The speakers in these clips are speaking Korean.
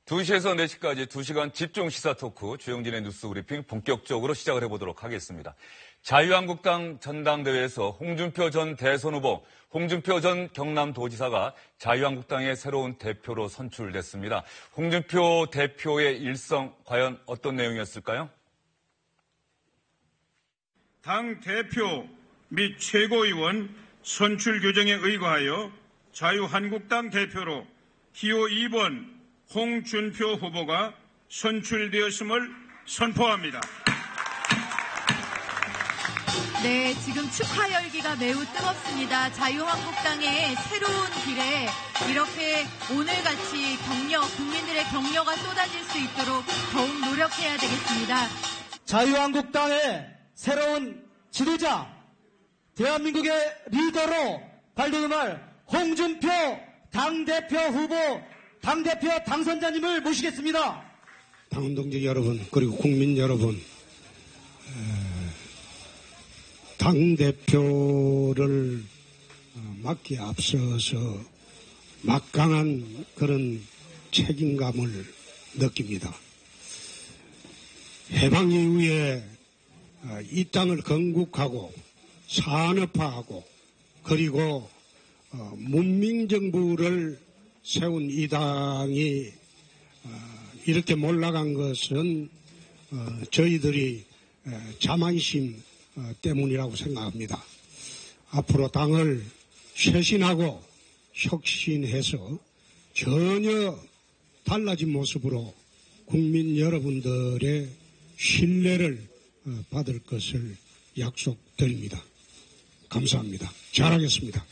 2시에서 4시까지 2시간 집중 시사 토크 주영진의 뉴스 브리핑 본격적으로 시작을 해보도록 하겠습니다. 자유한국당 전당대회에서 홍준표 전 대선 후보, 홍준표 전 경남도지사가 자유한국당의 새로운 대표로 선출됐습니다. 홍준표 대표의 일성 과연 어떤 내용이었을까요? 당 대표 및 최고위원 선출 규정에 의거하여 자유한국당 대표로 기호 2번 홍준표 후보가 선출되었음을 선포합니다. 네, 지금 축하 열기가 매우 뜨겁습니다. 자유한국당의 새로운 길에 이렇게 오늘같이 국민들의 격려가 쏟아질 수 있도록 더욱 노력해야 되겠습니다. 자유한국당의 새로운 지도자, 대한민국의 리더로 발돋움할 홍준표 당대표 후보, 당대표 당선자님을 모시겠습니다. 당원동지 여러분, 그리고 국민 여러분, 당대표를 맡기에 앞서서 막강한 그런 책임감을 느낍니다. 해방 이후에 이 땅을 건국하고 산업화하고 그리고 문민정부를 세운 이 당이 이렇게 몰락한 것은 저희들이 자만심 때문이라고 생각합니다. 앞으로 당을 쇄신하고 혁신해서 전혀 달라진 모습으로 국민 여러분들의 신뢰를 받을 것을 약속드립니다. 감사합니다. 잘하겠습니다.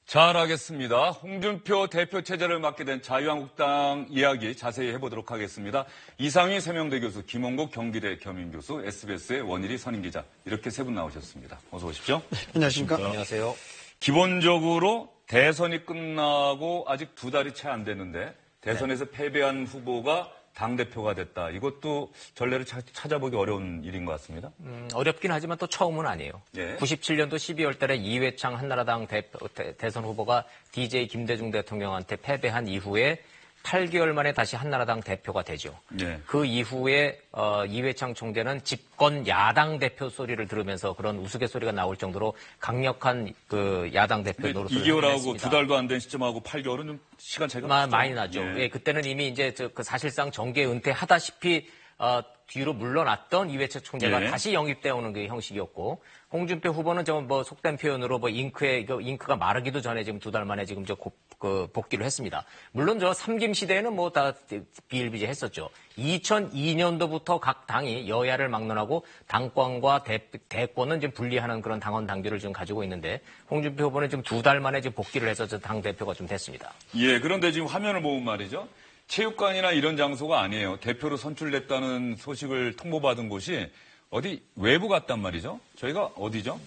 잘하겠습니다. 홍준표 대표 체제를 맡게 된 자유한국당 이야기 자세히 해보도록 하겠습니다. 이상희 세명대 교수, 김홍국 경기대 겸임교수, SBS의 원일이 선임기자 이렇게 세 분 나오셨습니다. 어서 오십시오. 안녕하십니까. 안녕하세요. 기본적으로 대선이 끝나고 아직 2달이 채 안 됐는데 대선에서 패배한 후보가 당대표가 됐다. 이것도 전례를 찾아보기 어려운 일인 것 같습니다. 어렵긴 하지만 또 처음은 아니에요. 예. 97년도 12월 달에 이회창 한나라당 대선 후보가 DJ 김대중 대통령한테 패배한 이후에 8개월 만에 다시 한나라당 대표가 되죠. 예. 그 이후에 이회창 총재는 집권 야당 대표 소리를 들으면서 그런 우스갯소리가 나올 정도로 강력한 그 야당 대표 노릇을 2개월하고 2달도 안 된 시점하고 8개월은 좀 시간 차이가 많이 나죠. 예. 예, 그때는 이미 이제 그 사실상 정계 은퇴하다시피 뒤로 물러났던 이회창 총재가 예. 다시 영입되어 오는 그 형식이었고, 홍준표 후보는 좀 뭐 속된 표현으로 뭐 잉크가 마르기도 전에 지금 2달 만에 지금 복귀를 했습니다. 물론 저 삼김 시대에는 뭐 다 비일비재했었죠. 2002년도부터 각 당이 여야를 막론하고 당권과 대권은 좀 분리하는 그런 당원 당규를 지금 가지고 있는데, 홍준표 후보는 지금 2달 만에 지금 복귀를 해서 저 당 대표가 좀 됐습니다. 예, 그런데 지금 화면을 보면 말이죠. 체육관이나 이런 장소가 아니에요. 대표로 선출됐다는 소식을 통보받은 곳이 어디 외부 같단 말이죠. 저희가 어디죠?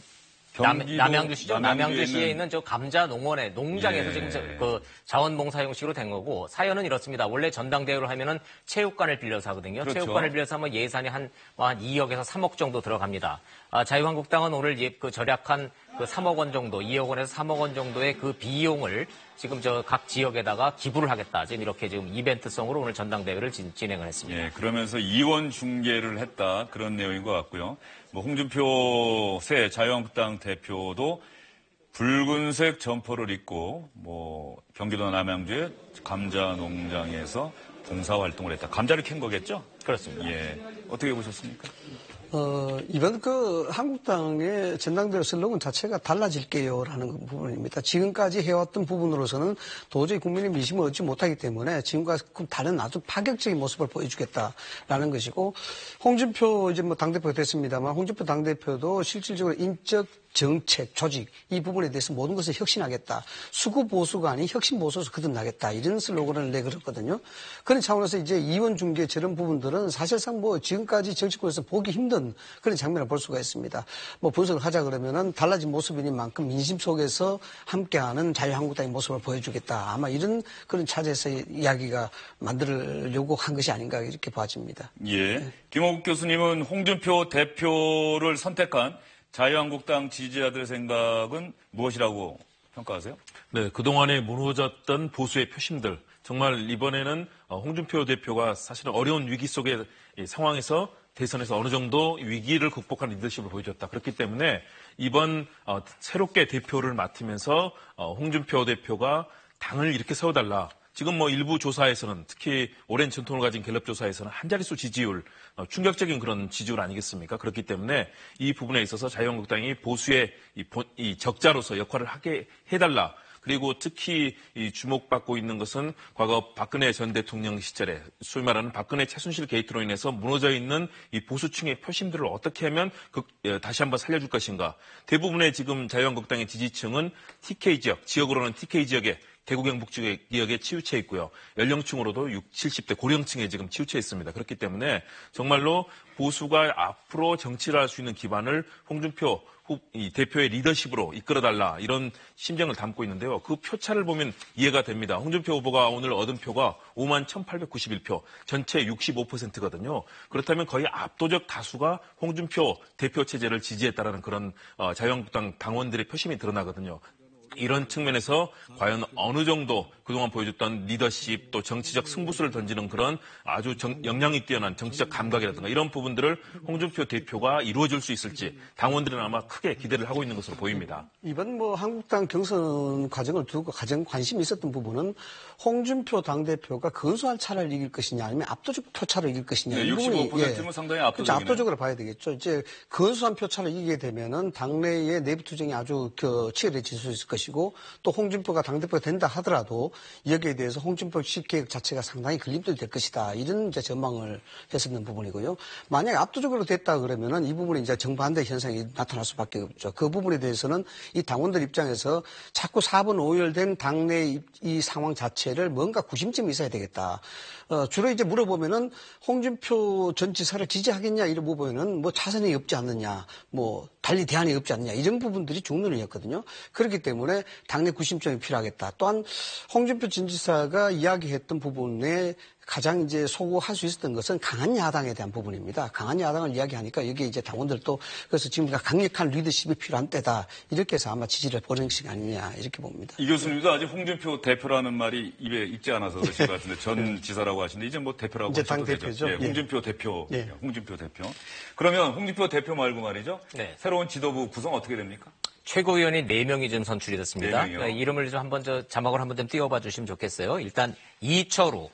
남양주시죠. 남양주시에 있는 저 감자 농원의 농장에서 예. 지금 그 자원봉사 형식으로 된 거고, 사연은 이렇습니다. 원래 전당대회를 하면은 체육관을 빌려서 하거든요. 그렇죠. 체육관을 빌려서 하면 예산이 한 2억에서 3억 정도 들어갑니다. 자유한국당은 오늘 그 절약한 그 3억 원 정도, 2억 원에서 3억 원 정도의 그 비용을 지금 저 각 지역에다가 기부를 하겠다. 지금 이렇게 지금 이벤트성으로 오늘 전당대회를 진행을 했습니다. 예, 그러면서 이원 중계를 했다. 그런 내용인 것 같고요. 뭐 홍준표 새 자유한국당 대표도 붉은색 점퍼를 입고 뭐 경기도 남양주의 감자 농장에서 봉사활동을 했다. 감자를 캔 거겠죠? 그렇습니다. 예. 어떻게 보셨습니까? 이번 한국당의 전당대회 슬로건 자체가 달라질게요라는 부분입니다. 지금까지 해왔던 부분으로서는 도저히 국민의 민심을 얻지 못하기 때문에 지금과 다른 아주 파격적인 모습을 보여주겠다라는 것이고, 홍준표 이제 뭐 당대표가 됐습니다만, 홍준표 당대표도 실질적으로 인적 정책, 조직 이 부분에 대해서 모든 것을 혁신하겠다. 수구 보수가 아닌 혁신 보수로 거듭나겠다. 이런 슬로건을 내걸었거든요. 그런 차원에서 이제 이원 중계 저런 부분들은 사실상 뭐 지금까지 정치권에서 보기 힘든 그런 장면을 볼 수가 있습니다. 뭐 분석을 하자 그러면은 달라진 모습이니만큼 민심 속에서 함께하는 자유한국당의 모습을 보여주겠다. 아마 이런 그런 차제에서 이야기가 만들려고 한 것이 아닌가 이렇게 봐집니다. 예. 김홍국 교수님은 홍준표 대표를 선택한 자유한국당 지지자들의 생각은 무엇이라고 평가하세요? 네, 그동안에 무너졌던 보수의 표심들. 정말 이번에는 홍준표 대표가 사실은 어려운 위기 속의 이 상황에서 대선에서 어느 정도 위기를 극복한 리더십을 보여줬다. 그렇기 때문에 이번 새롭게 대표를 맡으면서 홍준표 대표가 당을 이렇게 세워달라. 지금 뭐 일부 조사에서는 특히 오랜 전통을 가진 갤럽 조사에서는 한 자릿수 지지율, 충격적인 그런 지지율 아니겠습니까? 그렇기 때문에 이 부분에 있어서 자유한국당이 보수의 이 적자로서 역할을 하게 해달라. 그리고 특히 이 주목받고 있는 것은 과거 박근혜 전 대통령 시절에 소위 말하는 박근혜 최순실 게이트로 인해서 무너져 있는 이 보수층의 표심들을 어떻게 하면 다시 한번 살려줄 것인가. 대부분의 지금 자유한국당의 지지층은 TK 지역, 지역으로는 TK 지역에 대구 경북 지역에 치우쳐 있고요. 연령층으로도 60, 70대 고령층에 지금 치우쳐 있습니다. 그렇기 때문에 정말로 보수가 앞으로 정치를 할 수 있는 기반을 홍준표 이 대표의 리더십으로 이끌어달라 이런 심정을 담고 있는데요. 그 표차를 보면 이해가 됩니다. 홍준표 후보가 오늘 얻은 표가 51,891표, 전체 65%거든요. 그렇다면 거의 압도적 다수가 홍준표 대표 체제를 지지했다라는 그런 자유한국당 당원들의 표심이 드러나거든요. 이런 측면에서 과연 어느 정도 그동안 보여줬던 리더십 또 정치적 승부수를 던지는 그런 아주 역량이 뛰어난 정치적 감각이라든가 이런 부분들을 홍준표 대표가 이루어질 수 있을지 당원들은 아마 크게 기대를 하고 있는 것으로 보입니다. 이번 뭐 한국당 경선 과정을 두고 가장 관심이 있었던 부분은 홍준표 당대표가 근소한 차를 이길 것이냐 아니면 압도적 표차를 이길 것이냐. 네, 65%면 상당히 압도적이네요. 압도적으로 봐야 되겠죠. 이제 근소한 표차를 이기게 되면은 당내의 내부 투쟁이 아주 치열해질 수 있을 것이고 또 홍준표가 당대표가 된다 하더라도 여기에 대해서 홍준표 시계획 자체가 상당히 걸림돌이 될 것이다. 이런 이제 전망을 했었는 부분이고요. 만약에 압도적으로 됐다 그러면은 이 부분에 이제 정반대 현상이 나타날 수밖에 없죠. 그 부분에 대해서는 이 당원들 입장에서 자꾸 4분 오열된 당내 이 상황 자체를 뭔가 구심점이 있어야 되겠다. 주로 이제 물어보면은 홍준표 전 지사를 지지하겠냐 이런 물어보면은 뭐 차선이 없지 않느냐, 뭐 달리 대안이 없지 않느냐 이런 부분들이 중론이었거든요. 그렇기 때문에 당내 구심점이 필요하겠다. 또한 홍준표 전 지사가 이야기했던 부분에 가장 이제 소구할 수 있었던 것은 강한 야당에 대한 부분입니다. 강한 야당을 이야기하니까 여기에 이제 당원들도 그래서 지금 강력한 리더십이 필요한 때다. 이렇게 해서 아마 지지를 보낸 것이 아니냐 이렇게 봅니다. 이 교수님도 아직 홍준표 대표라는 말이 입에 익지 않아서 그러실 것 같은데 전 지사라고 하시는데 이제 뭐 대표라고 이제 하셔도 당 대표죠. 되죠. 예, 홍준표 대표. 예. 홍준표 대표. 그러면 홍준표 대표 말고 말이죠. 네. 새로운 지도부 구성 어떻게 됩니까? 최고위원이 4명이 좀 선출이 됐습니다. 4명이요? 이름을 좀 한번 자막을 한번 좀 띄워봐 주시면 좋겠어요. 일단 이철우,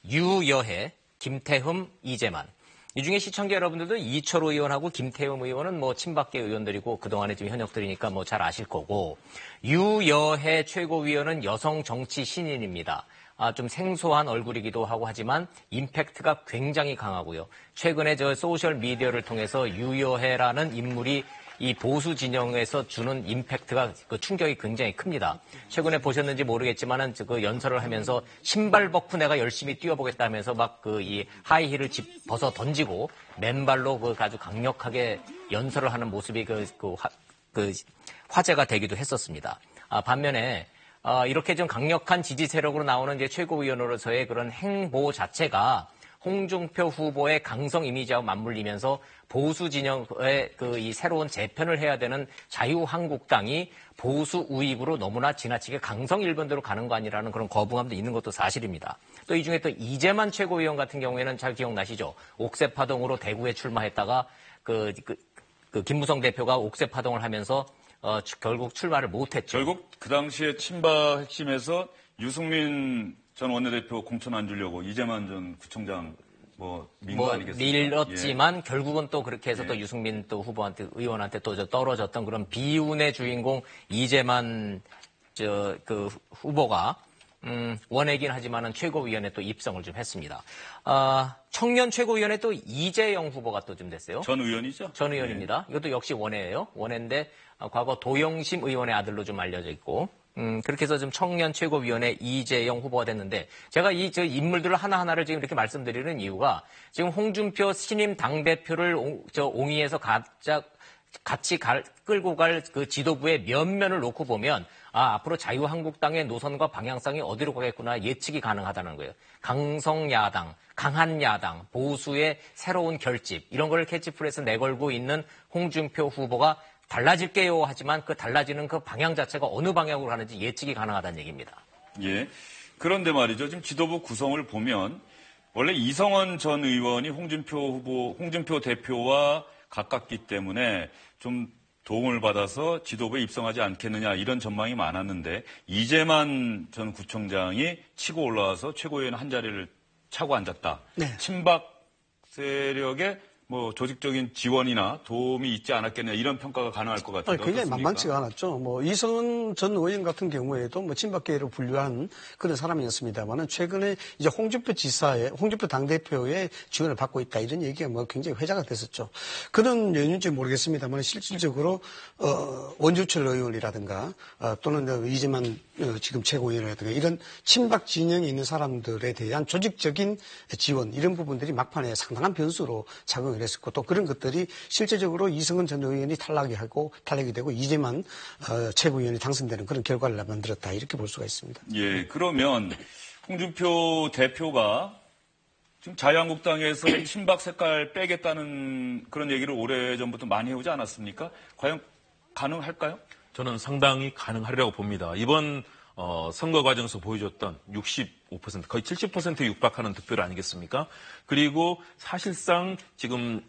유여해, 김태흠, 이재만. 이 중에 시청자 여러분들도 이철우 의원하고 김태흠 의원은 뭐 친박계 의원들이고 그동안에 지금 현역들이니까 뭐 잘 아실 거고, 유여해 최고위원은 여성 정치 신인입니다. 좀 생소한 얼굴이기도 하고 하지만 임팩트가 굉장히 강하고요. 최근에 저 소셜 미디어를 통해서 유여해라는 인물이 이 보수 진영에서 주는 임팩트가 그 충격이 굉장히 큽니다. 최근에 보셨는지 모르겠지만은 그 연설을 하면서 신발 벗고 내가 열심히 뛰어보겠다 하면서 막 그 이 하이힐을 벗어 던지고 맨발로 그 아주 강력하게 연설을 하는 모습이 화제가 되기도 했었습니다. 반면에 이렇게 좀 강력한 지지 세력으로 나오는 이제 최고위원으로서의 그런 행보 자체가 홍준표 후보의 강성 이미지하고 맞물리면서 보수 진영의 이 새로운 재편을 해야 되는 자유한국당이 보수 우익으로 너무나 지나치게 강성 일변대로 가는 거 아니라는 그런 거부감도 있는 것도 사실입니다. 또 이 중에 또 이재만 최고위원 같은 경우에는 잘 기억나시죠? 옥새파동으로 대구에 출마했다가 김무성 대표가 옥새파동을 하면서 결국 출마를 못했죠. 결국 그 당시에 친박 핵심에서 유승민 전 원내대표 공천 안 주려고 이재만 전 구청장 민거 아니겠습니까? 밀었지만 예. 결국은 또 그렇게 해서 또 유승민 또 후보한테 의원한테 또 떨어졌던 그런 비운의 주인공 이재만 후보가 원외긴 하지만은 최고위원회 또 입성을 좀 했습니다. 청년 최고위원회 또 이재영 후보가 또 좀 됐어요. 전 의원이죠? 전 의원입니다. 이것도 역시 원외예요. 원외인데 과거 도영심 의원의 아들로 좀 알려져 있고. 그렇게 해서 좀 청년 최고위원회 이재영 후보가 됐는데 제가 저 인물들을 하나하나를 지금 이렇게 말씀드리는 이유가 지금 홍준표 신임 당대표를 옹위해서 같이 끌고 갈 그 지도부의 면면을 놓고 보면 앞으로 자유한국당의 노선과 방향성이 어디로 가겠구나 예측이 가능하다는 거예요. 강성 야당, 강한 야당, 보수의 새로운 결집 이런 걸 캐치프레이에서 내걸고 있는 홍준표 후보가 달라질게요 하지만 그 달라지는 그 방향 자체가 어느 방향으로 가는지 예측이 가능하다는 얘기입니다. 예. 그런데 말이죠. 지금 지도부 구성을 보면 원래 이성원 전 의원이 홍준표 대표와 가깝기 때문에 좀 도움을 받아서 지도부에 입성하지 않겠느냐 이런 전망이 많았는데 이재만 전 구청장이 치고 올라와서 최고위원 한 자리를 차고 앉았다. 네. 친박 세력의 뭐 조직적인 지원이나 도움이 있지 않았겠냐 이런 평가가 가능할 것 같은데 굉장히 어떻습니까? 만만치가 않았죠. 뭐 이성은 전 의원 같은 경우에도 뭐 친박계로 분류한 그런 사람이었습니다만은 최근에 이제 홍준표 당대표의 지원을 받고 있다 이런 얘기가 뭐 굉장히 회자가 됐었죠. 그런 연유인지 모르겠습니다만 실질적으로 원주철 의원이라든가 또는 이재만 지금 최고위원이라든가 이런 친박 진영에 있는 사람들에 대한 조직적인 지원 이런 부분들이 막판에 상당한 변수로 작용을 했었고 또 그런 것들이 실제적으로 이성은 전 의원이 탈락이 되고 이재만 최고위원이 당선되는 그런 결과를 만들었다 이렇게 볼 수가 있습니다. 예, 그러면 홍준표 대표가 지금 자유한국당에서 친박 색깔 빼겠다는 그런 얘기를 오래전부터 많이 해오지 않았습니까? 과연 가능할까요? 저는 상당히 가능하리라고 봅니다. 이번 선거 과정에서 보여줬던 65% 거의 70%에 육박하는 득표를 아니겠습니까? 그리고 사실상 지금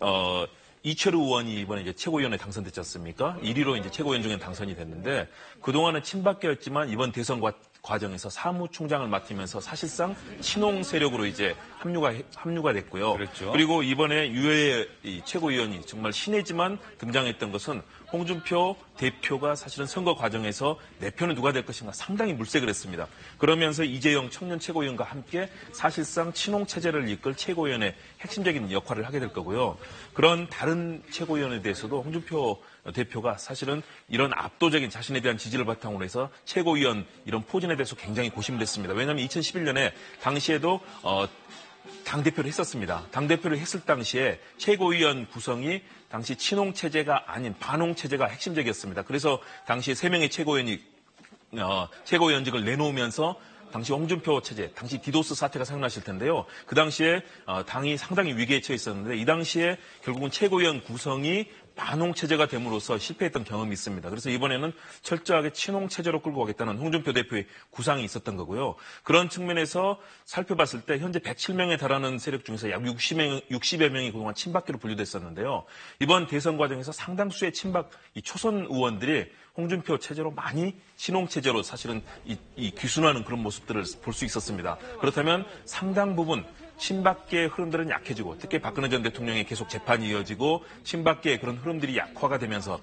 이철우 의원이 이번에 이제 최고위원에 당선됐지 않습니까? 1위로 이제 최고위원 중에 당선이 됐는데 그동안은 친박계였지만 이번 대선 과정에서 사무총장을 맡으면서 사실상 친홍 세력으로 이제 합류가 됐고요. 그렇죠. 그리고 이번에 유해의 최고위원이 정말 신이지만 등장했던 것은 홍준표 대표가 사실은 선거 과정에서 내 표는 누가 될 것인가 상당히 물색을 했습니다. 그러면서 이재영 청년 최고위원과 함께 사실상 친홍 체제를 이끌 최고위원의 핵심적인 역할을 하게 될 거고요. 그런 다른 최고위원에 대해서도 홍준표 대표가 사실은 이런 압도적인 자신에 대한 지지를 바탕으로 해서 최고위원 이런 포진에 대해서 굉장히 고심을 했습니다. 왜냐하면 2011년에 당시에도 당대표를 했었습니다. 당대표를 했을 당시에 최고위원 구성이 당시 친홍 체제가 아닌 반홍 체제가 핵심적이었습니다. 그래서 당시 3명의 최고위원직을 내놓으면서 당시 홍준표 체제, 당시 디도스 사태가 생각나실 텐데요. 그 당시에 당이 상당히 위기에 처해 있었는데 이 당시에 결국은 최고위원 구성이 반홍 체제가 됨으로써 실패했던 경험이 있습니다. 그래서 이번에는 철저하게 친홍 체제로 끌고 가겠다는 홍준표 대표의 구상이 있었던 거고요. 그런 측면에서 살펴봤을 때 현재 107명에 달하는 세력 중에서 약 60여 명이 그동안 친박계로 분류됐었는데요. 이번 대선 과정에서 상당수의 친박 초선 의원들이 홍준표 체제로 많이 친홍 체제로 사실은 이 귀순하는 그런 모습들을 볼 수 있었습니다. 그렇다면 상당 부분 친박계의 흐름들은 약해지고 특히 박근혜 전 대통령의 계속 재판이 이어지고 친박계의 그런 흐름들이 약화가 되면서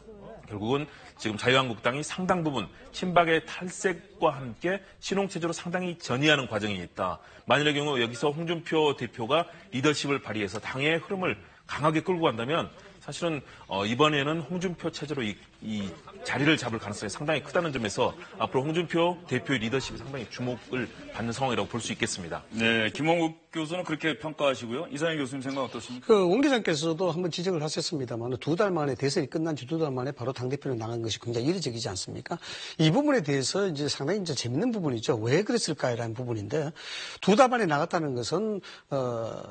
결국은 지금 자유한국당이 상당 부분 친박의 탈색과 함께 친홍체제로 상당히 전이하는 과정이 있다. 만일의 경우 여기서 홍준표 대표가 리더십을 발휘해서 당의 흐름을 강하게 끌고 간다면 사실은 이번에는 홍준표 체제로 이 자리를 잡을 가능성이 상당히 크다는 점에서 앞으로 홍준표 대표의 리더십이 상당히 주목을 받는 상황이라고 볼 수 있겠습니다. 네, 김홍국 교수는 그렇게 평가하시고요. 이상희 교수님 생각 어떻습니까? 원 기자께서도 한번 지적을 하셨습니다만 2달 만에 대선이 끝난 지 2달 만에 바로 당대표로 나간 것이 굉장히 이례적이지 않습니까? 이 부분에 대해서 이제 상당히 이제 재밌는 부분이죠. 왜 그랬을까라는 부분인데 2달 만에 나갔다는 것은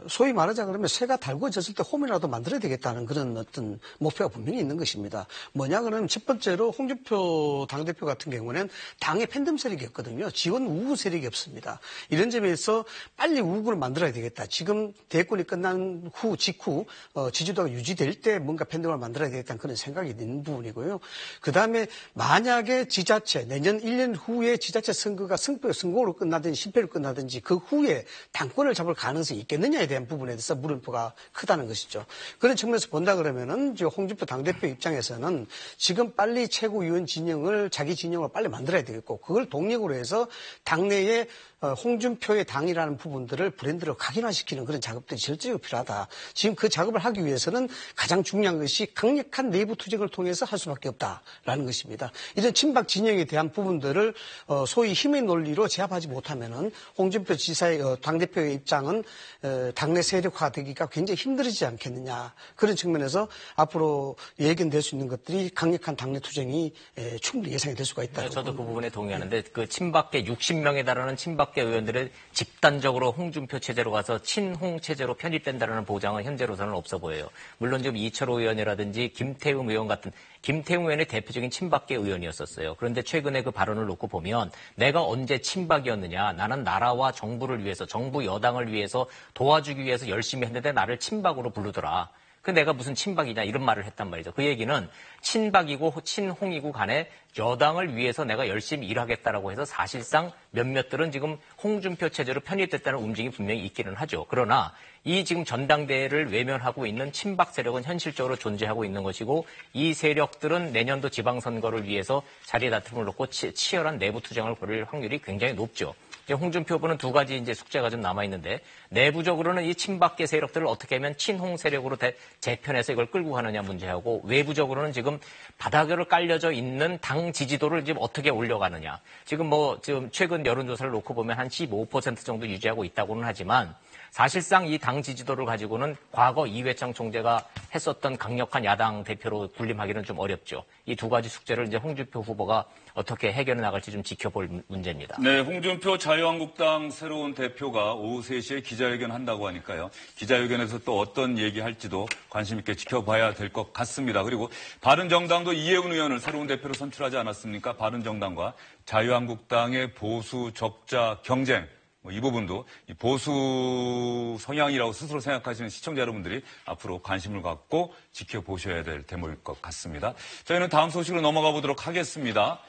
소위 말하자 그러면 새가 달구어졌을 때 홈이라도 만들어야 되겠다는 그런 어떤 목표가 분명히 있는 것입니다. 뭐냐 그러면 첫 번째로 홍준표 당대표 같은 경우는 당의 팬덤 세력이 없거든요. 지원 우구 세력이 없습니다. 이런 점에서 빨리 우구를 만들어야 되겠다. 지금 대권이 끝난 직후 지지도가 유지될 때 뭔가 팬덤을 만들어야 되겠다는 그런 생각이 있는 부분이고요. 그다음에 만약에 지자체 내년 1년 후에 지자체 선거가 선거로 끝나든지 실패로 끝나든지 그 후에 당권을 잡을 가능성이 있겠느냐에 대한 부분에 대해서 물음표가 크다는 것이죠. 그런 측면에서 본다 그러면은 홍준표 당대표 입장에서는 지금 빨리 최고위원 진영을 자기 진영을 빨리 만들어야 되겠고 그걸 동력으로 해서 당내에 홍준표의 당이라는 부분들을 브랜드로 각인화시키는 그런 작업들이 절대로 필요하다. 지금 그 작업을 하기 위해서는 가장 중요한 것이 강력한 내부 투쟁을 통해서 할 수밖에 없다라는 것입니다. 이런 친박 진영에 대한 부분들을 소위 힘의 논리로 제압하지 못하면은 홍준표 지사의 당대표의 입장은 당내 세력화되기가 굉장히 힘들어지지 않겠느냐. 그런 측면에서 앞으로 예견될 수 있는 것들이 강력한 당내 투쟁이 충분히 예상이 될 수가 있다. 저도 그 부분에 동의하는데 그 친박계 60명에 달하는 친박 친박계 의원들의 집단적으로 홍준표 체제로 가서 친홍 체제로 편입된다는 보장은 현재로서는 없어 보여요. 물론 지금 이철호 의원이라든지 김태웅 의원 같은 김태웅 의원의 대표적인 친박계 의원이었었어요. 그런데 최근에 그 발언을 놓고 보면 내가 언제 친박이었느냐. 나는 나라와 정부를 위해서 정부 여당을 위해서 도와주기 위해서 열심히 했는데 나를 친박으로 부르더라. 그 내가 무슨 친박이냐 이런 말을 했단 말이죠. 그 얘기는 친박이고 친홍이고 간에 여당을 위해서 내가 열심히 일하겠다라고 해서 사실상 몇몇들은 지금 홍준표 체제로 편입됐다는 움직임이 분명히 있기는 하죠. 그러나 이 지금 전당대회를 외면하고 있는 친박 세력은 현실적으로 존재하고 있는 것이고 이 세력들은 내년도 지방선거를 위해서 자리 다툼을 놓고 치열한 내부 투쟁을 벌일 확률이 굉장히 높죠. 홍준표 후보는 두 가지 이제 숙제가 좀 남아있는데 내부적으로는 이 친박계 세력들을 어떻게 하면 친홍 세력으로 재편해서 이걸 끌고 가느냐 문제하고 외부적으로는 지금 바닥으로 깔려져 있는 당 지지도를 지금 어떻게 올려가느냐. 지금 최근 여론조사를 놓고 보면 한 15% 정도 유지하고 있다고는 하지만 사실상 이 당 지지도를 가지고는 과거 이회창 총재가 했었던 강력한 야당 대표로 군림하기는 좀 어렵죠. 이 두 가지 숙제를 이제 홍준표 후보가 어떻게 해결해 나갈지 좀 지켜볼 문제입니다. 네, 홍준표 자유한국당 새로운 대표가 오후 3시에 기자회견 한다고 하니까요. 기자회견에서 또 어떤 얘기할지도 관심 있게 지켜봐야 될 것 같습니다. 그리고 바른정당도 이해운 의원을 새로운 대표로 선출하지 않았습니까? 바른정당과 자유한국당의 보수 적자 경쟁. 이 부분도 보수 성향이라고 스스로 생각하시는 시청자 여러분들이 앞으로 관심을 갖고 지켜보셔야 될 대목일 것 같습니다. 저희는 다음 소식으로 넘어가 보도록 하겠습니다.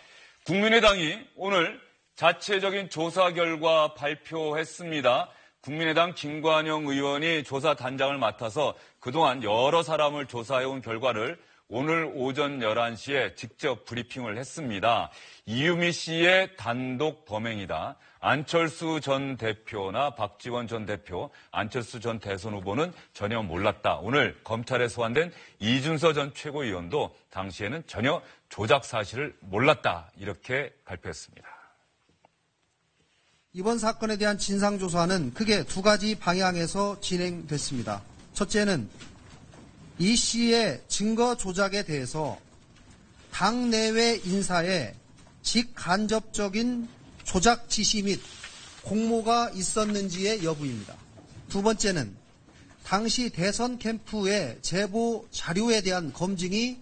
국민의당이 오늘 자체적인 조사 결과 발표했습니다. 국민의당 김관영 의원이 조사 단장을 맡아서 그동안 여러 사람을 조사해온 결과를 오늘 오전 11시에 직접 브리핑을 했습니다. 이유미 씨의 단독 범행이다. 안철수 전 대표나 박지원 전 대표, 안철수 전 대선 후보는 전혀 몰랐다. 오늘 검찰에 소환된 이준서 전 최고위원도 당시에는 전혀 조작 사실을 몰랐다. 이렇게 발표했습니다. 이번 사건에 대한 진상조사는 크게 두 가지 방향에서 진행됐습니다. 첫째는 이 씨의 증거 조작에 대해서 당내외 인사의 직간접적인 조작 지시 및 공모가 있었는지의 여부입니다. 두 번째는 당시 대선 캠프의 제보 자료에 대한 검증이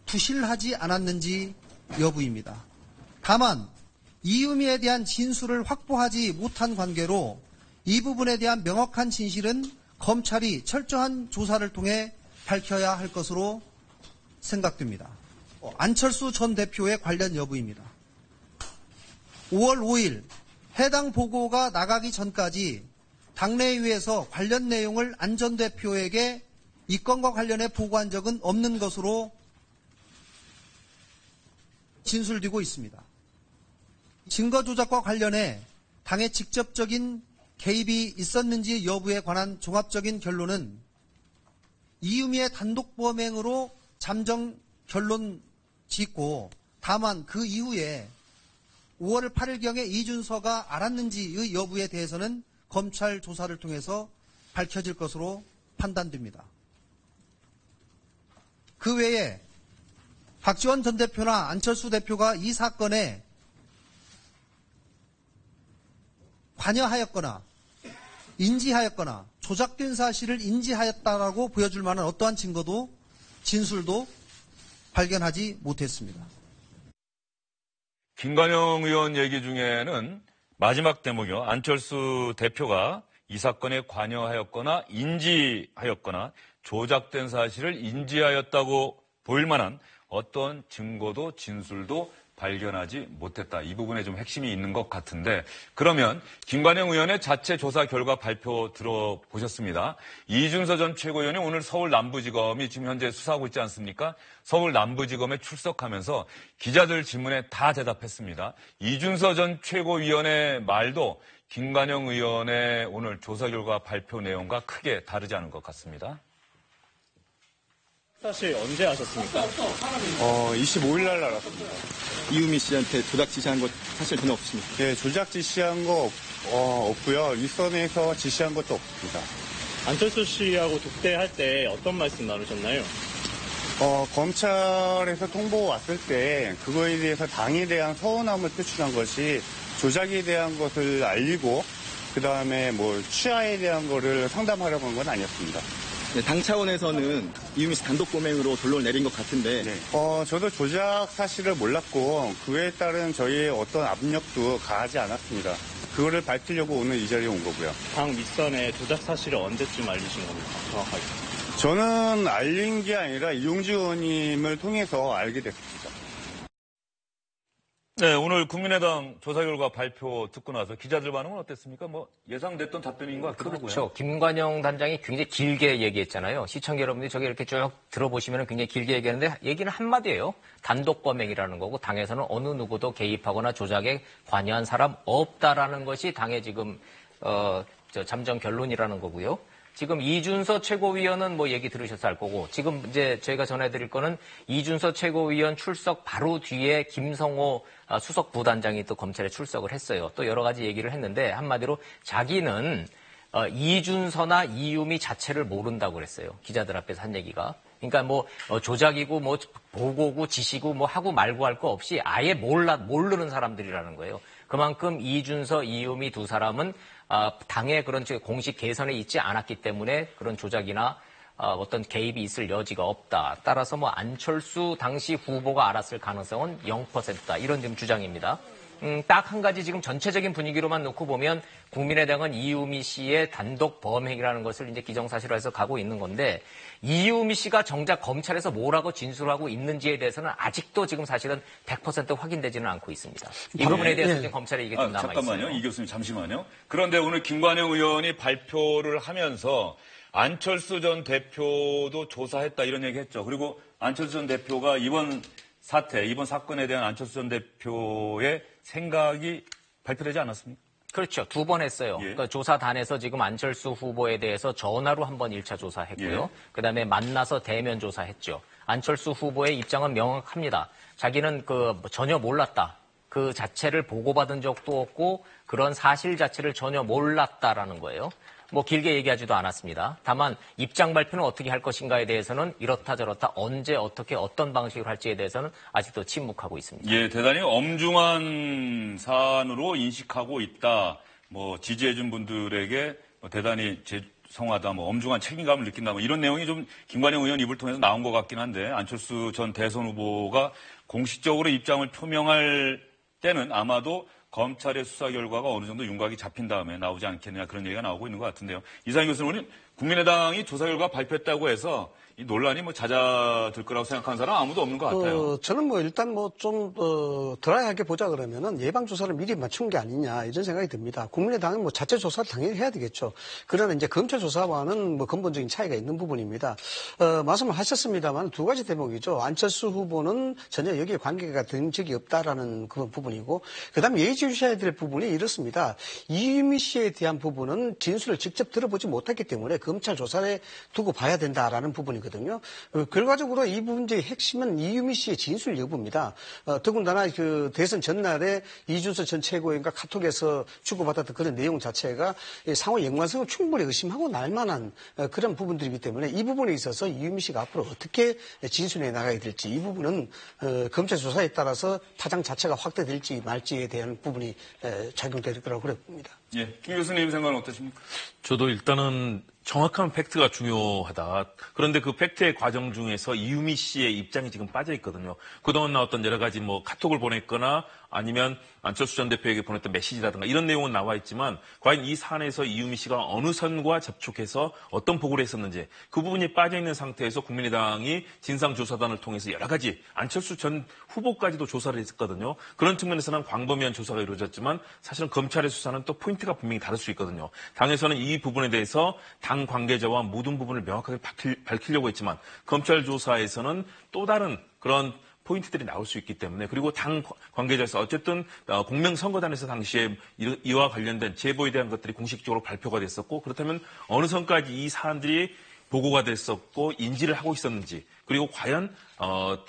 부실하지 않았는지 여부입니다. 다만 이유미에 대한 진술을 확보하지 못한 관계로 이 부분에 대한 명확한 진실은 검찰이 철저한 조사를 통해 밝혀야 할 것으로 생각됩니다. 안철수 전 대표의 관련 여부입니다. 5월 5일 해당 보고가 나가기 전까지 당내위에서 관련 내용을 안 전 대표에게 이 건과 관련해 보고한 적은 없는 것으로 진술되고 있습니다. 증거 조작과 관련해 당의 직접적인 개입이 있었는지 여부에 관한 종합적인 결론은 이유미의 단독 범행으로 잠정 결론 짓고 다만 그 이후에 5월 8일경에 이준서가 알았는지의 여부에 대해서는 검찰 조사를 통해서 밝혀질 것으로 판단됩니다. 그 외에 박지원 전 대표나 안철수 대표가 이 사건에 관여하였거나 인지하였거나 조작된 사실을 인지하였다라고 보여줄 만한 어떠한 증거도 진술도 발견하지 못했습니다. 김관영 의원 얘기 중에는 마지막 대목이요. 안철수 대표가 이 사건에 관여하였거나 인지하였거나 조작된 사실을 인지하였다고 보일 만한 어떤 증거도 진술도 발견하지 못했다. 이 부분에 좀 핵심이 있는 것 같은데 그러면 김관영 의원의 자체 조사 결과 발표 들어보셨습니다. 이준서 전 최고위원이 오늘 서울 남부지검이 지금 현재 수사하고 있지 않습니까? 서울 남부지검에 출석하면서 기자들 질문에 다 대답했습니다. 이준서 전 최고위원의 말도 김관영 의원의 오늘 조사 결과 발표 내용과 크게 다르지 않은 것 같습니다. 사실 언제 아셨습니까? 25일 날 알았습니다. 이유미 씨한테 조작 지시한 거 사실 전혀 없습니다. 네, 조작 지시한 거 없고요. 윗선에서 지시한 것도 없습니다. 안철수 씨하고 독대할 때 어떤 말씀 나누셨나요? 검찰에서 통보 왔을 때 그거에 대해서 당에 대한 서운함을 표출한 것이 조작에 대한 것을 알리고 그다음에 뭐 취하에 대한 거를 상담하려고 한 건 아니었습니다. 네, 당 차원에서는 이유미 씨 단독 고맹으로 결론을 내린 것 같은데. 네. 저도 조작 사실을 몰랐고 그에 따른 저희의 어떤 압력도 가하지 않았습니다. 그거를 밝히려고 오늘 이 자리에 온 거고요. 당 윗선에 조작 사실을 언제쯤 알리신 겁니까? 정확하게. 저는 알린 게 아니라 이용주 의원님을 통해서 알게 됐습니다. 네, 오늘 국민의당 조사 결과 발표 듣고 나서 기자들 반응은 어땠습니까? 뭐 예상됐던 답변인 것 같기도 하고요. 그렇죠. 김관영 단장이 굉장히 길게 얘기했잖아요. 시청자 여러분들이 저기 이렇게 쭉 들어보시면 굉장히 길게 얘기하는데 얘기는 한마디예요. 단독 범행이라는 거고 당에서는 어느 누구도 개입하거나 조작에 관여한 사람 없다라는 것이 당의 지금 잠정 결론이라는 거고요. 지금 이준서 최고위원은 뭐 얘기 들으셔서 알 거고 지금 이제 저희가 전해드릴 거는 이준서 최고위원 출석 바로 뒤에 김성호 수석 부단장이 또 검찰에 출석을 했어요. 또 여러 가지 얘기를 했는데 한마디로 자기는 이준서나 이유미 자체를 모른다고 그랬어요. 기자들 앞에서 한 얘기가. 그러니까 뭐 조작이고 뭐 보고고 지시고 뭐 하고 말고 할 거 없이 아예 모르는 사람들이라는 거예요. 그만큼 이준서, 이유미 두 사람은 당의 그런 공식 개선에 있지 않았기 때문에 그런 조작이나 어떤 개입이 있을 여지가 없다. 따라서 뭐 안철수 당시 후보가 알았을 가능성은 0%다. 이런 지금 주장입니다. 딱 한 가지 지금 전체적인 분위기로만 놓고 보면 국민의당은 이유미 씨의 단독 범행이라는 것을 이제 기정사실화해서 가고 있는 건데 이유미 씨가 정작 검찰에서 뭐라고 진술하고 있는지에 대해서는 아직도 지금 사실은 100% 확인되지는 않고 있습니다. 이 부분에 대해서 이제 검찰의 얘기가 좀 남아 있어요. 잠깐만요. 이 교수님 잠시만요. 그런데 오늘 김관영 의원이 발표를 하면서 안철수 전 대표도 조사했다 이런 얘기했죠. 그리고 안철수 전 대표가 이번 사건에 대한 안철수 전 대표의 생각이 발표되지 않았습니까? 그렇죠. 2번 했어요. 예. 그러니까 조사단에서 지금 안철수 후보에 대해서 전화로 한번 1차 조사했고요. 예. 그다음에 만나서 대면 조사했죠. 안철수 후보의 입장은 명확합니다. 자기는 전혀 몰랐다. 그 자체를 보고받은 적도 없고 그런 사실 자체를 전혀 몰랐다라는 거예요. 뭐 길게 얘기하지도 않았습니다. 다만 입장 발표는 어떻게 할 것인가에 대해서는 이렇다 저렇다 언제 어떻게 어떤 방식으로 할지에 대해서는 아직도 침묵하고 있습니다. 예, 대단히 엄중한 사안으로 인식하고 있다. 뭐 지지해준 분들에게 대단히 죄송하다, 뭐 엄중한 책임감을 느낀다, 뭐 이런 내용이 좀 김관영 의원 입을 통해서 나온 것 같긴 한데 안철수 전 대선 후보가 공식적으로 입장을 표명할 때는 아마도 검찰의 수사 결과가 어느 정도 윤곽이 잡힌 다음에 나오지 않겠느냐 그런 얘기가 나오고 있는 것 같은데요. 이상희 교수님, 국민의당이 조사 결과 발표했다고 해서 이 논란이 뭐 잦아들 거라고 생각하는 사람 아무도 없는 것 같아요. 저는 뭐 일단 뭐 좀 드라이하게 보자 그러면은 예방 조사를 미리 맞춘 게 아니냐 이런 생각이 듭니다. 국민의당은 뭐 자체 조사를 당연히 해야 되겠죠. 그러나 이제 검찰 조사와는 뭐 근본적인 차이가 있는 부분입니다. 말씀을 하셨습니다만 두 가지 대목이죠. 안철수 후보는 전혀 여기에 관계가 된 적이 없다라는 그 부분이고, 그다음에 예의주셔야 될 부분이 이렇습니다. 이유미 씨에 대한 부분은 진술을 직접 들어보지 못했기 때문에 검찰 조사에 두고 봐야 된다라는 부분이거든요. 결과적으로 이 문제의 핵심은 이유미 씨의 진술 여부입니다. 더군다나 그 대선 전날에 이준서 전 최고위원과 카톡에서 주고받았던 그런 내용 자체가 상호 연관성을 충분히 의심하고 날 만한 그런 부분들이기 때문에 이 부분에 있어서 이유미 씨가 앞으로 어떻게 진술해 나가야 될지, 이 부분은 검찰 조사에 따라서 파장 자체가 확대될지 말지에 대한 부분이 작용될 거라고 그래 봅니다. 예, 김 교수님 생각은 어떠십니까? 저도 일단은 정확한 팩트가 중요하다. 그런데 그 팩트의 과정 중에서 이유미 씨의 입장이 지금 빠져 있거든요. 그동안 나왔던 여러 가지 뭐 카톡을 보냈거나 아니면 안철수 전 대표에게 보냈던 메시지라든가 이런 내용은 나와 있지만 과연 이 사안에서 이유미 씨가 어느 선과 접촉해서 어떤 보고를 했었는지 그 부분이 빠져 있는 상태에서 국민의당이 진상조사단을 통해서 여러 가지 안철수 전 후보까지도 조사를 했었거든요. 그런 측면에서는 광범위한 조사가 이루어졌지만 사실은 검찰의 수사는 또 포인트가 분명히 다를 수 있거든요. 당에서는 이 부분에 대해서 당 관계자와 모든 부분을 명확하게 밝히려고 했지만 검찰 조사에서는 또 다른 그런 포인트들이 나올 수 있기 때문에, 그리고 당 관계자에서 어쨌든 공명선거단에서 당시에 이와 관련된 제보에 대한 것들이 공식적으로 발표가 됐었고, 그렇다면 어느 선까지 이 사안들이 보고가 됐었고 인지를 하고 있었는지 그리고 과연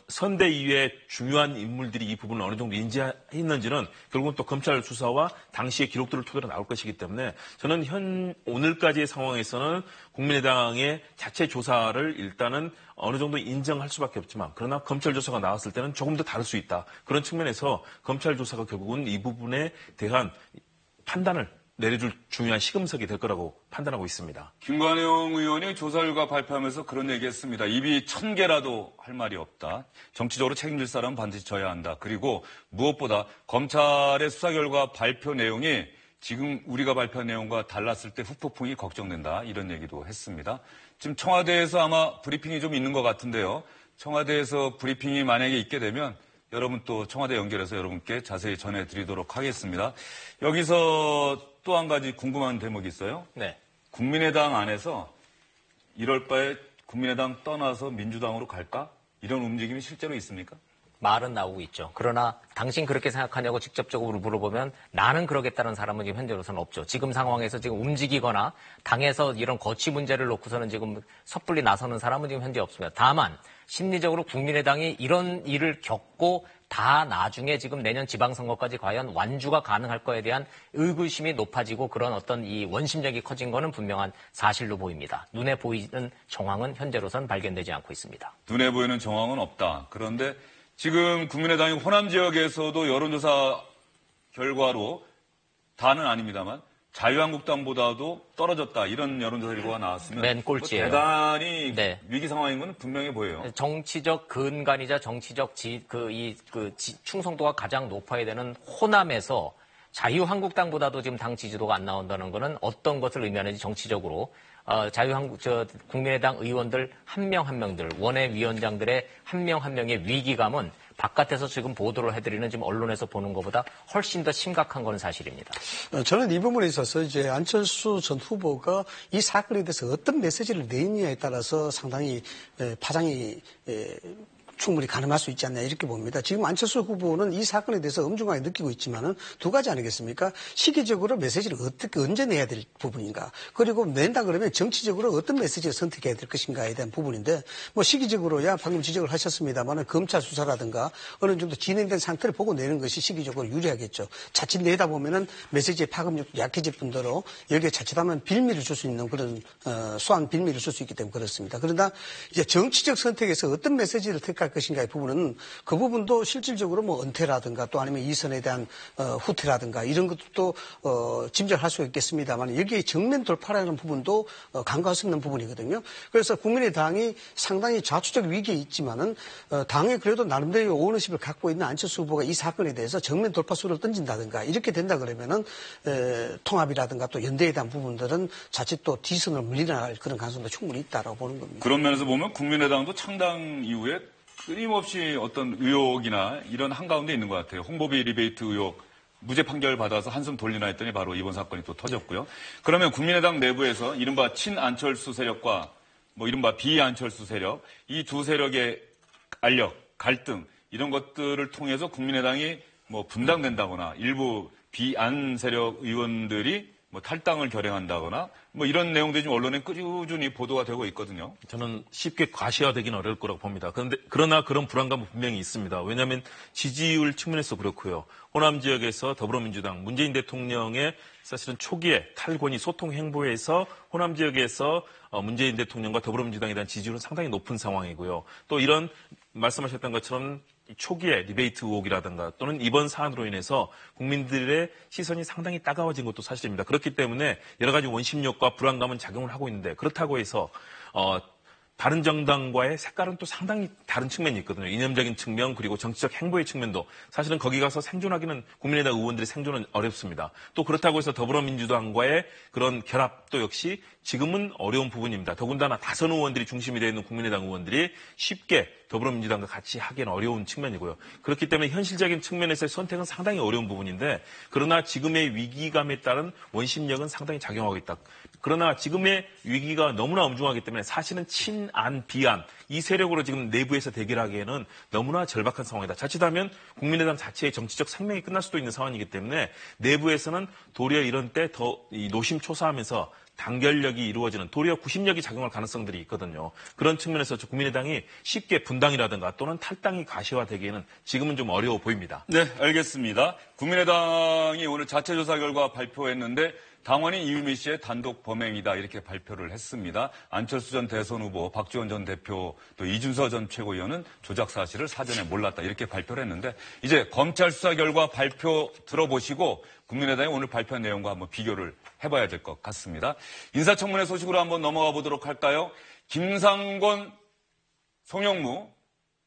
선대 이외의 중요한 인물들이 이 부분을 어느 정도 인지했는지는 결국은 또 검찰 수사와 당시의 기록들을 토대로 나올 것이기 때문에 저는 오늘까지의 상황에서는 국민의당의 자체 조사를 일단은 어느 정도 인정할 수밖에 없지만 그러나 검찰 조사가 나왔을 때는 조금 더 다를 수 있다. 그런 측면에서 검찰 조사가 결국은 이 부분에 대한 판단을 내려줄 중요한 시금석이 될 거라고 판단하고 있습니다. 김관영 의원이 조사 결과 발표하면서 그런 얘기했습니다. 입이 1000개라도 할 말이 없다. 정치적으로 책임질 사람은 반드시 져야 한다. 그리고 무엇보다 검찰의 수사 결과 발표 내용이 지금 우리가 발표한 내용과 달랐을 때 후폭풍이 걱정된다. 이런 얘기도 했습니다. 지금 청와대에서 아마 브리핑이 좀 있는 것 같은데요. 청와대에서 브리핑이 만약에 있게 되면 여러분 또 청와대 연결해서 여러분께 자세히 전해드리도록 하겠습니다. 여기서 또 한 가지 궁금한 대목이 있어요. 네. 국민의당 안에서 이럴 바에 국민의당 떠나서 민주당으로 갈까? 이런 움직임이 실제로 있습니까? 말은 나오고 있죠. 그러나 당신 그렇게 생각하냐고 직접적으로 물어보면 나는 그러겠다는 사람은 지금 현재로서는 없죠. 지금 상황에서 지금 움직이거나 당에서 이런 거취 문제를 놓고서는 지금 섣불리 나서는 사람은 지금 현재 없습니다. 다만 심리적으로 국민의당이 이런 일을 겪고 다 나중에 지금 내년 지방선거까지 과연 완주가 가능할 거에 대한 의구심이 높아지고 그런 어떤 이 원심력이 커진 거는 분명한 사실로 보입니다. 눈에 보이는 정황은 현재로선 발견되지 않고 있습니다. 눈에 보이는 정황은 없다. 그런데 지금 국민의당이 호남 지역에서도 여론조사 결과로 다는 아닙니다만 자유한국당보다도 떨어졌다. 이런 여론조사 결과가 나왔으면 맨 꼴찌예요. 대단히 위기 상황인 건 분명해 보여요. 정치적 근간이자 정치적 충성도가 가장 높아야 되는 호남에서 자유한국당보다도 지금 당 지지도가 안 나온다는 거는 어떤 것을 의미하는지 정치적으로 국민의당 의원들 한 명 한 명들 원외위원장들의 한 명 한 명의 위기감은 바깥에서 지금 보도를 해드리는 지금 언론에서 보는 것보다 훨씬 더 심각한 건 사실입니다. 저는 이 부분에 있어서 이제 안철수 전 후보가 이 사건에 대해서 어떤 메시지를 내느냐에 따라서 상당히 파장이 충분히 가늠할 수 있지 않나 이렇게 봅니다. 지금 안철수 후보는 이 사건에 대해서 엄중하게 느끼고 있지만은 두 가지 아니겠습니까? 시기적으로 메시지를 어떻게 언제 내야 될 부분인가. 그리고 낸다 그러면 정치적으로 어떤 메시지를 선택해야 될 것인가에 대한 부분인데 뭐 시기적으로야 방금 지적을 하셨습니다만은 검찰 수사라든가 어느 정도 진행된 상태를 보고 내는 것이 시기적으로 유리하겠죠. 자칫 내다 보면은 메시지의 파급력도 약해질 뿐더러 여기에 자칫하면 빌미를 줄 수 있는 그런 소환 빌미를 줄 수 있기 때문에 그렇습니다. 그러나 이제 정치적 선택에서 어떤 메시지를 택할 것인가의 부분은 그 부분도 실질적으로 뭐 은퇴라든가 또 아니면 이선에 대한 후퇴라든가 이런 것도 짐작할 수 있겠습니다만 여기에 정면 돌파라는 부분도 간과할 수 있는 부분이거든요. 그래서 국민의당이 상당히 좌초적 위기에 있지만은 당에 그래도 나름대로 오너십을 갖고 있는 안철수 후보가 이 사건에 대해서 정면 돌파수를 던진다든가 이렇게 된다 그러면은 통합이라든가 또 연대에 대한 부분들은 자칫 또 뒤선을 물리날 그런 가능성도 충분히 있다라고 보는 겁니다. 그런 면에서 보면 국민의당도 창당 이후에 끊임없이 어떤 의혹이나 이런 한가운데 있는 것 같아요. 홍보비 리베이트 의혹, 무죄 판결 받아서 한숨 돌리나 했더니 바로 이번 사건이 또 터졌고요. 그러면 국민의당 내부에서 이른바 친안철수 세력과 뭐 이른바 비안철수 세력, 이 두 세력의 알력, 갈등 이런 것들을 통해서 국민의당이 뭐 분당된다거나 일부 비안 세력 의원들이 뭐 탈당을 결행한다거나 뭐 이런 내용들이 지금 언론에 꾸준히 보도가 되고 있거든요. 저는 쉽게 과시화되기는 어려울 거라고 봅니다. 그러나 그런 불안감은 분명히 있습니다. 왜냐하면 지지율 측면에서 그렇고요. 호남 지역에서 더불어민주당 문재인 대통령의 사실은 초기에 탈권위 소통 행보에서 호남 지역에서 문재인 대통령과 더불어민주당에 대한 지지율은 상당히 높은 상황이고요. 또 이런 말씀하셨던 것처럼 초기에 리베이트 의혹이라든가 또는 이번 사안으로 인해서 국민들의 시선이 상당히 따가워진 것도 사실입니다. 그렇기 때문에 여러 가지 원심력과 불안감은 작용을 하고 있는데 그렇다고 해서 다른 정당과의 색깔은 또 상당히 다른 측면이 있거든요. 이념적인 측면 그리고 정치적 행보의 측면도 사실은 거기 가서 생존하기는 국민의당 의원들의 생존은 어렵습니다. 또 그렇다고 해서 더불어민주당과의 그런 결합도 역시 지금은 어려운 부분입니다. 더군다나 다선 의원들이 중심이 되어 있는 국민의당 의원들이 쉽게 더불어민주당과 같이 하기는 어려운 측면이고요. 그렇기 때문에 현실적인 측면에서의 선택은 상당히 어려운 부분인데 그러나 지금의 위기감에 따른 원심력은 상당히 작용하고 있다. 그러나 지금의 위기가 너무나 엄중하기 때문에 사실은 친안, 비안 이 세력으로 지금 내부에서 대결하기에는 너무나 절박한 상황이다. 자칫하면 국민의당 자체의 정치적 생명이 끝날 수도 있는 상황이기 때문에 내부에서는 도리어 이런 때 더 노심초사하면서 단결력이 이루어지는 도리어 구심력이 작용할 가능성들이 있거든요. 그런 측면에서 국민의당이 쉽게 분당이라든가 또는 탈당이 가시화되기에는 지금은 좀 어려워 보입니다. 네, 알겠습니다. 국민의당이 오늘 자체 조사 결과 발표했는데 당원인 이유미 씨의 단독 범행이다 이렇게 발표를 했습니다. 안철수 전 대선 후보, 박지원 전 대표, 또 이준서 전 최고위원은 조작 사실을 사전에 몰랐다 이렇게 발표를 했는데 이제 검찰 수사 결과 발표 들어보시고 국민의당이 오늘 발표한 내용과 한번 비교를 해봐야 될 것 같습니다. 인사청문회 소식으로 한번 넘어가 보도록 할까요? 김상곤, 송영무,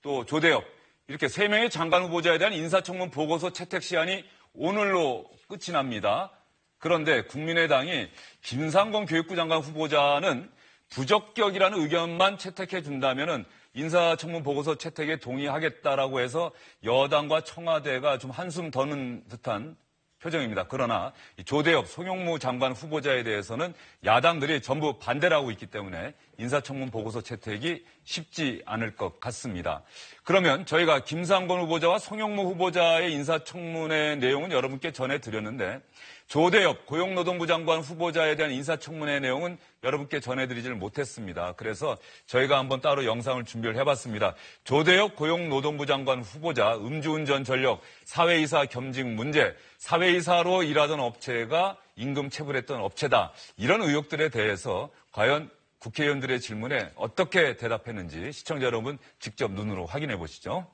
또 조대엽 이렇게 3명의 장관 후보자에 대한 인사청문 보고서 채택 시한이 오늘로 끝이 납니다. 그런데 국민의당이 김상곤 교육부 장관 후보자는 부적격이라는 의견만 채택해 준다면은 인사청문 보고서 채택에 동의하겠다라고 해서 여당과 청와대가 좀 한숨 더는 듯한 표정입니다. 그러나 조대엽, 송영무 장관 후보자에 대해서는 야당들이 전부 반대를 하고 있기 때문에 인사청문 보고서 채택이 쉽지 않을 것 같습니다. 그러면 저희가 김상곤 후보자와 송영무 후보자의 인사청문회 내용은 여러분께 전해드렸는데 조대엽 고용노동부 장관 후보자에 대한 인사청문회 내용은 여러분께 전해드리질 못했습니다. 그래서 저희가 한번 따로 영상을 준비를 해봤습니다. 조대엽 고용노동부 장관 후보자 음주운전 전력 사회이사 겸직 문제, 사회이사로 일하던 업체가 임금 체불했던 업체다. 이런 의혹들에 대해서 과연 국회의원들의 질문에 어떻게 대답했는지 시청자 여러분 직접 눈으로 확인해 보시죠.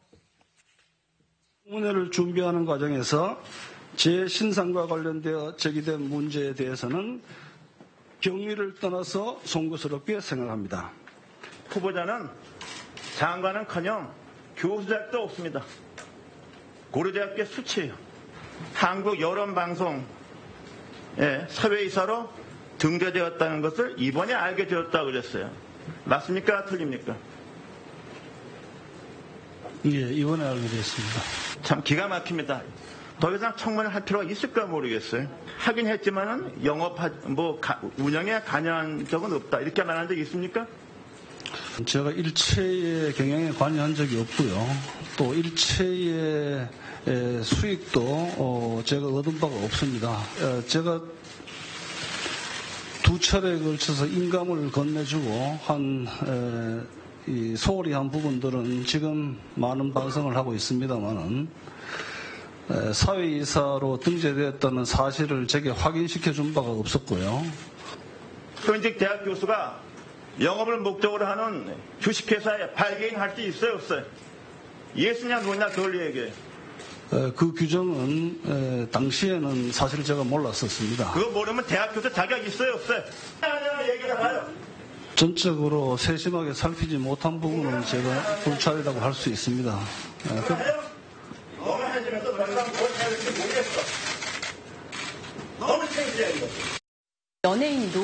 청문회를 준비하는 과정에서 제 신상과 관련되어 제기된 문제에 대해서는 경위를 떠나서 송구스럽게 생각합니다. 후보자는 장관은커녕 교수자도 없습니다. 고려대학교 수치예요. 한국 여론방송에 사회이사로 등재되었다는 것을 이번에 알게 되었다고 그랬어요. 맞습니까? 틀립니까? 예, 이번에 알게 됐습니다. 참 기가 막힙니다. 더 이상 청문회를 할 필요가 있을까 모르겠어요. 하긴 했지만은 운영에 관여한 적은 없다. 이렇게 말한 적이 있습니까? 제가 일체의 경영에 관여한 적이 없고요. 또 일체의 수익도 제가 얻은 바가 없습니다. 제가 두 차례에 걸쳐서 인감을 건네주고 소홀히 한 부분들은 지금 많은 반성을 하고 있습니다만은 사회이사로 등재되었다는 사실을 제게 확인시켜 준 바가 없었고요. 현직 대학 교수가 영업을 목적으로 하는 주식회사에 발개인할 수 있어요, 없어요? 예수냐 노냐 그걸 얘기해요. 그 규정은 당시에는 사실 제가 몰랐었습니다. 그거 모르면 대학 교수 자격 있어요, 없어요? 얘기를 해봐요. 전적으로 세심하게 살피지 못한 부분은 제가 불찰이라고 할 수 있습니다. 너무 해지면서 더 이상 뭘 해야 될지 모르겠어. 너무 창피해, 이거. 연예인도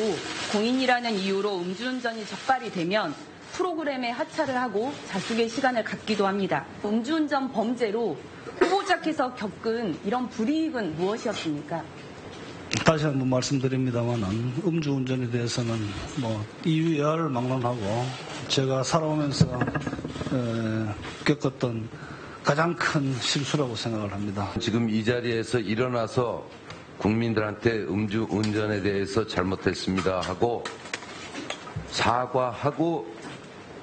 공인이라는 이유로 음주운전이 적발이 되면 프로그램에 하차를 하고 자숙의 시간을 갖기도 합니다. 음주운전 범죄로 후보자께서 겪은 이런 불이익은 무엇이었습니까? 다시 한번 말씀드립니다만은 음주운전에 대해서는 이유야를 막론하고 제가 살아오면서 겪었던 가장 큰 실수라고 생각을 합니다. 지금 이 자리에서 일어나서 국민들한테 음주운전에 대해서 잘못했습니다 하고 사과하고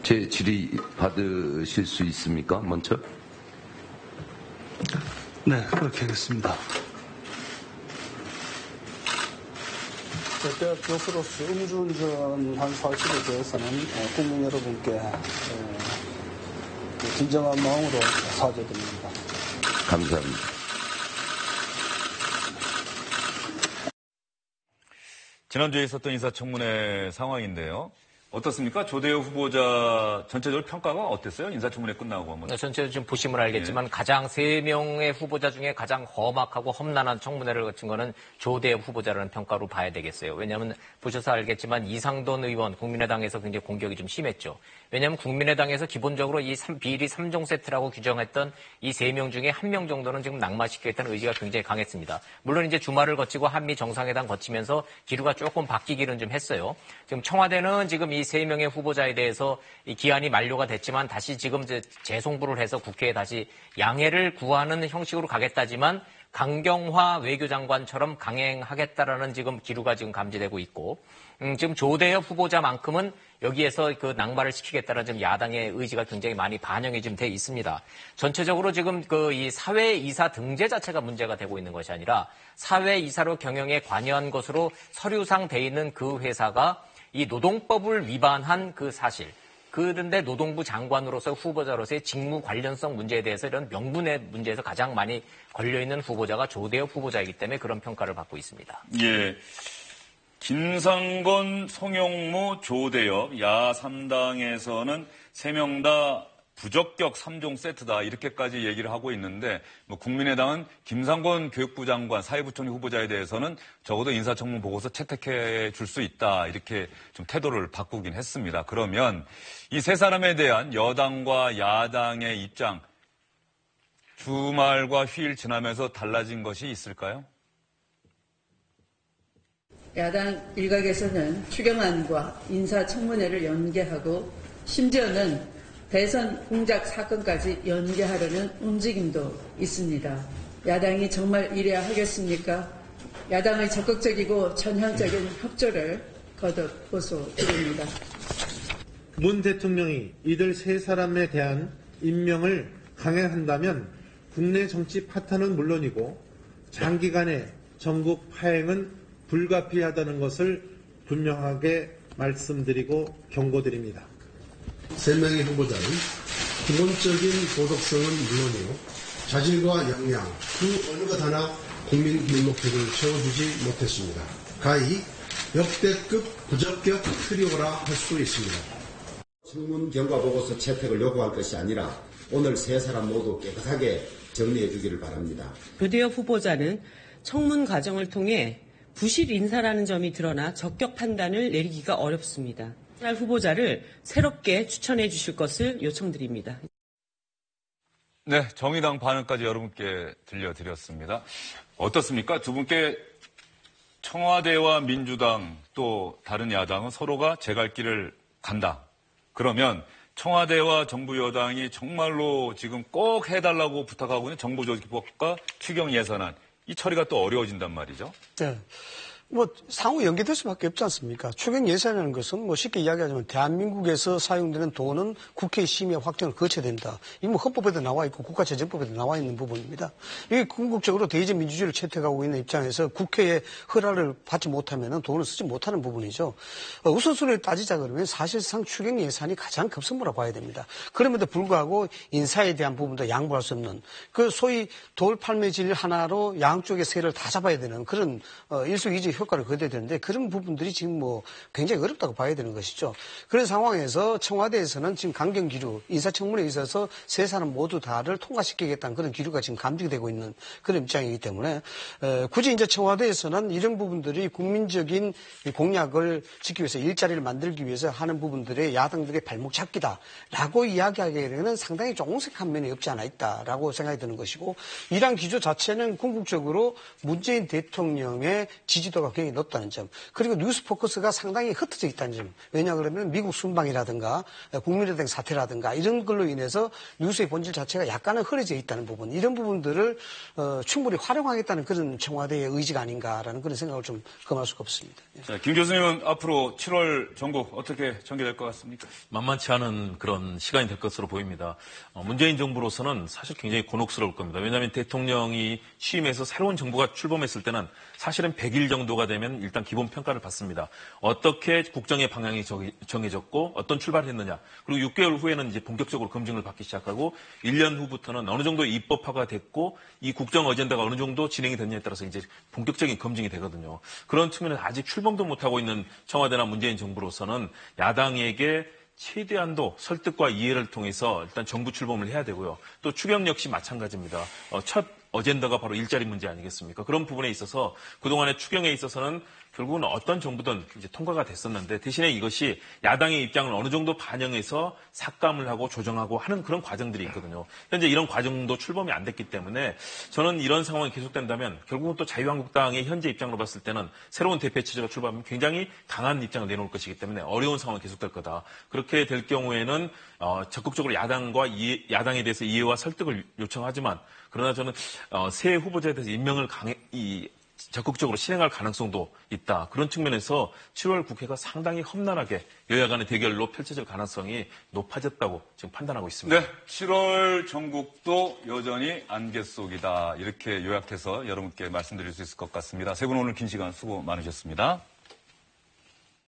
제 질의 받으실 수 있습니까? 먼저? 네, 그렇게 하겠습니다. 제가 교수로서 음주운전한 사실에 대해서는 국민 여러분께 진정한 마음으로 사죄드립니다. 감사합니다. 지난주에 있었던 인사청문회 상황인데요. 어떻습니까? 조대엽 후보자 전체적으로 평가가 어땠어요? 인사청문회 끝나고 한번. 전체적으로 좀 보시면 알겠지만 가장 3명의 후보자 중에 가장 험악하고 험난한 청문회를 거친 거는 조대엽 후보자라는 평가로 봐야 되겠어요. 왜냐하면 보셔서 알겠지만 이상돈 의원 국민의당에서 굉장히 공격이 좀 심했죠. 왜냐하면 국민의당에서 기본적으로 이 비리 3종 세트라고 규정했던 이 3명 중에 1명 정도는 지금 낙마시키겠다는 의지가 굉장히 강했습니다. 물론 이제 주말을 거치고 한미 정상회담 거치면서 기류가 조금 바뀌기는 좀 했어요. 지금 청와대는 지금 이 3명의 후보자에 대해서 이 기한이 만료가 됐지만 다시 지금 재송부를 해서 국회에 다시 양해를 구하는 형식으로 가겠다지만 강경화 외교장관처럼 강행하겠다라는 지금 기류가 지금 감지되고 있고, 지금 조대엽 후보자만큼은 여기에서 그 낙마를 시키겠다는 지금 야당의 의지가 굉장히 많이 반영이 지금 돼 있습니다. 전체적으로 지금 이 사회이사 등재 자체가 문제가 되고 있는 것이 아니라 사회이사로 경영에 관여한 것으로 서류상 돼 있는 그 회사가 이 노동법을 위반한 그 사실, 그런데 노동부 장관으로서 후보자로서의 직무 관련성 문제에 대해서 이런 명분의 문제에서 가장 많이 걸려있는 후보자가 조대엽 후보자이기 때문에 그런 평가를 받고 있습니다. 예. 김상곤, 송영무, 조대엽, 야 3당에서는 3명 다 부적격 3종 세트다 이렇게까지 얘기를 하고 있는데 뭐 국민의당은 김상곤 교육부 장관 사회부총리 후보자에 대해서는 적어도 인사청문 보고서 채택해 줄 수 있다 이렇게 좀 태도를 바꾸긴 했습니다. 그러면 이 세 사람에 대한 여당과 야당의 입장 주말과 휴일 지나면서 달라진 것이 있을까요? 야당 일각에서는 추경안과 인사청문회를 연계하고 심지어는 대선 공작 사건까지 연계하려는 움직임도 있습니다. 야당이 정말 이래야 하겠습니까? 야당의 적극적이고 전향적인 협조를 거듭 호소드립니다. 문 대통령이 이들 세 사람에 대한 임명을 강행한다면 국내 정치 파탄은 물론이고 장기간의 전국 파행은 불가피하다는 것을 분명하게 말씀드리고 경고드립니다. 3명의 후보자는 기본적인 도덕성은 물론이고 자질과 역량 그 어느 것 하나 국민 민목표를 채워주지 못했습니다. 가히 역대급 부적격 트리오라 할 수 있습니다. 청문 경과 보고서 채택을 요구할 것이 아니라 오늘 세 사람 모두 깨끗하게 정리해 주기를 바랍니다. 조대엽 후보자는 청문 과정을 통해 부실 인사라는 점이 드러나 적격 판단을 내리기가 어렵습니다. 후보자를 새롭게 추천해 주실 것을 요청드립니다. 네, 정의당 반응까지 여러분께 들려드렸습니다. 어떻습니까? 두 분께 청와대와 민주당 또 다른 야당은 서로가 제 갈 길을 간다. 그러면 청와대와 정부 여당이 정말로 지금 꼭 해달라고 부탁하고 있는 정보조직법과 추경 예산안 이 처리가 또 어려워진단 말이죠. 네. 상호 연계될 수밖에 없지 않습니까? 추경 예산이라는 것은 쉽게 이야기하자면 대한민국에서 사용되는 돈은 국회의 심의 확정을 거쳐야 된다. 이미 헌법에도 나와 있고 국가재정법에도 나와 있는 부분입니다. 이게 궁극적으로 대의제 민주주의를 채택하고 있는 입장에서 국회의 허락을 받지 못하면 돈을 쓰지 못하는 부분이죠. 우선순위를 따지자 그러면 사실상 추경 예산이 가장 급선무라고 봐야 됩니다. 그럼에도 불구하고 인사에 대한 부분도 양보할 수 없는 그 소위 돌팔매질 하나로 양쪽의 세를 다 잡아야 되는 그런 일석이조의 효과를 거둬야 되는데 그런 부분들이 지금 굉장히 어렵다고 봐야 되는 것이죠. 그런 상황에서 청와대에서는 지금 강경 기류, 인사청문회에 있어서 세 사람 모두 다를 통과시키겠다는 그런 기류가 지금 감지되고 있는 그런 입장이기 때문에 굳이 이제 청와대에서는 이런 부분들이 국민적인 공약을 지키기 위해서 일자리를 만들기 위해서 하는 부분들의 야당들의 발목 잡기다라고 이야기하기에는 상당히 좀 옹색한 면이 없지 않아 있다라고 생각이 드는 것이고 이러한 기조 자체는 궁극적으로 문재인 대통령의 지지도가 굉장히 높다는 점. 그리고 뉴스 포커스가 상당히 흩어져 있다는 점. 왜냐 그러면 미국 순방이라든가 국민의당 사태라든가 이런 걸로 인해서 뉴스의 본질 자체가 약간은 흐려져 있다는 부분. 이런 부분들을 충분히 활용하겠다는 그런 청와대의 의지가 아닌가라는 그런 생각을 좀 금할 수가 없습니다. 자, 김 교수님은 앞으로 7월 전국 어떻게 전개될 것 같습니까? 만만치 않은 그런 시간이 될 것으로 보입니다. 문재인 정부로서는 사실 굉장히 곤혹스러울 겁니다. 왜냐하면 대통령이 취임해서 새로운 정부가 출범했을 때는 사실은 100일 정도가 되면 일단 기본 평가를 받습니다. 어떻게 국정의 방향이 정해졌고 어떤 출발을 했느냐. 그리고 6개월 후에는 이제 본격적으로 검증을 받기 시작하고 1년 후부터는 어느 정도 입법화가 됐고 이 국정 어젠다가 어느 정도 진행이 됐냐에 따라서 이제 본격적인 검증이 되거든요. 그런 측면에서 아직 출범도 못하고 있는 청와대나 문재인 정부로서는 야당에게 최대한도 설득과 이해를 통해서 일단 정부 출범을 해야 되고요. 또 추경 역시 마찬가지입니다. 첫 어젠다가 바로 일자리 문제 아니겠습니까? 그런 부분에 있어서 그동안의 추경에 있어서는 결국은 어떤 정부든 이제 통과가 됐었는데 대신에 이것이 야당의 입장을 어느 정도 반영해서 삭감을 하고 조정하고 하는 그런 과정들이 있거든요. 현재 이런 과정도 출범이 안 됐기 때문에 저는 이런 상황이 계속된다면 결국은 또 자유한국당의 현재 입장으로 봤을 때는 새로운 대표 체제가 출범하면 굉장히 강한 입장을 내놓을 것이기 때문에 어려운 상황이 계속될 거다. 그렇게 될 경우에는 적극적으로 야당에 대해서 이해와 설득을 요청하지만 그러나 저는 새 후보자에 대해서 임명을 적극적으로 실행할 가능성도 있다. 그런 측면에서 7월 국회가 상당히 험난하게 여야 간의 대결로 펼쳐질 가능성이 높아졌다고 지금 판단하고 있습니다. 네, 7월 전국도 여전히 안개 속이다. 이렇게 요약해서 여러분께 말씀드릴 수 있을 것 같습니다. 세 분 오늘 긴 시간 수고 많으셨습니다.